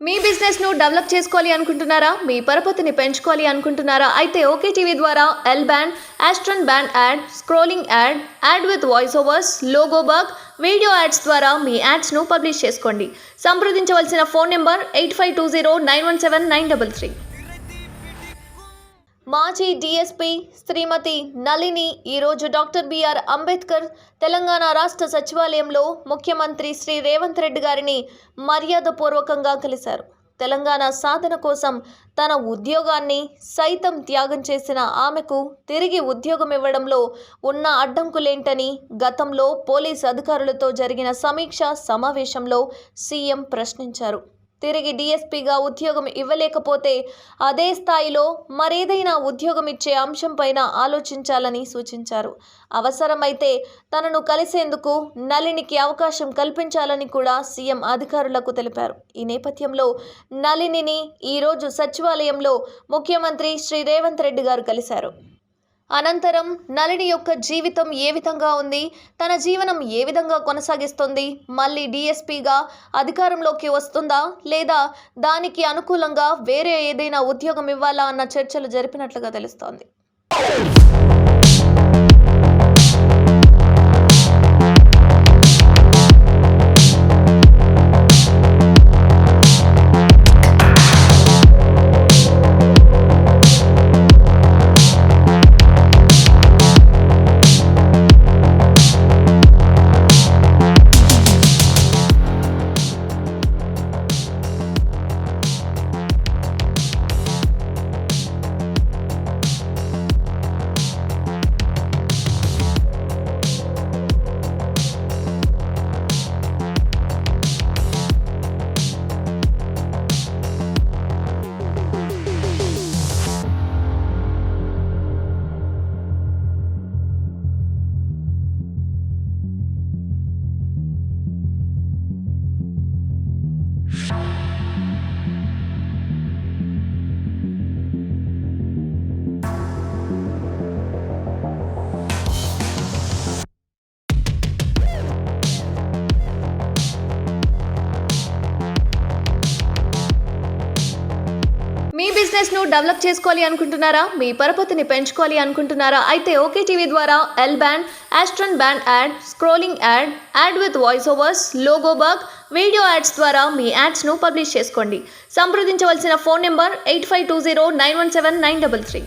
మీ business ను develop చేసుకోవాలి అనుకుంటున్నారా? మీ పరపతిని పెంచుకోవాలి అనుకుంటున్నారా? అయితే ఓకే టీవీ ద్వారా L band, aston band ad, scrolling ad, ad with voice overs, logo bug, video ads ద్వారా మీ యాడ్స్ ను పబ్లిష్ చేసుకోండి. సంప్రదించవలసిన ఫోన్ నెంబర్ 8520917933. మాజీ డీఎస్పీ శ్రీమతి నళిని ఈరోజు డాక్టర్ బిఆర్ అంబేద్కర్ తెలంగాణ రాష్ట్ర సచివాలయంలో ముఖ్యమంత్రి శ్రీ రేవంత్ రెడ్డి గారిని మర్యాదపూర్వకంగా కలిశారు. తెలంగాణ సాధన కోసం తన ఉద్యోగాన్ని సైతం త్యాగం చేసిన ఆమెకు తిరిగి ఉద్యోగం ఇవ్వడంలో ఉన్న అడ్డంకులేంటని గతంలో పోలీసు అధికారులతో జరిగిన సమీక్ష సమావేశంలో సీఎం ప్రశ్నించారు. తిరిగి డీఎస్పీగా ఉద్యోగం ఇవ్వలేకపోతే అదే స్థాయిలో మరేదైనా ఉద్యోగం ఇచ్చే అంశంపైన ఆలోచించాలని సూచించారు. అవసరమైతే తనను కలిసేందుకు నళినికి అవకాశం కల్పించాలని కూడా సీఎం అధికారులకు తెలిపారు. ఈ నేపథ్యంలో నళినిని ఈరోజు సచివాలయంలో ముఖ్యమంత్రి శ్రీ రేవంత్ రెడ్డి గారు కలిశారు. అనంతరం నళిని యొక్క జీవితం ఏ విధంగా ఉంది, తన జీవనం ఏ విధంగా కొనసాగిస్తుంది, మళ్ళీ డీఎస్పీగా అధికారంలోకి వస్తుందా లేదా దానికి అనుకూలంగా వేరే ఏదైనా ఉద్యోగం ఇవ్వాలా అన్న చర్చలు జరిపినట్లుగా తెలుస్తోంది. మీ బిజినెస్ ను డెవలప్ చేసుకోవాలి అనుకుంటున్నారా? మీ పరపతిని పెంచుకోవాలి అనుకుంటున్నారా? అయితే ఓకే టీవీ ద్వారా L band, aston band ad, scrolling ad, ad with voice overs, logo bug, video ads ద్వారా మీ యాడ్స్ ను పబ్లిష్ చేసుకోండి. సంప్రదించవలసిన ఫోన్ నెంబర్ 8520917933.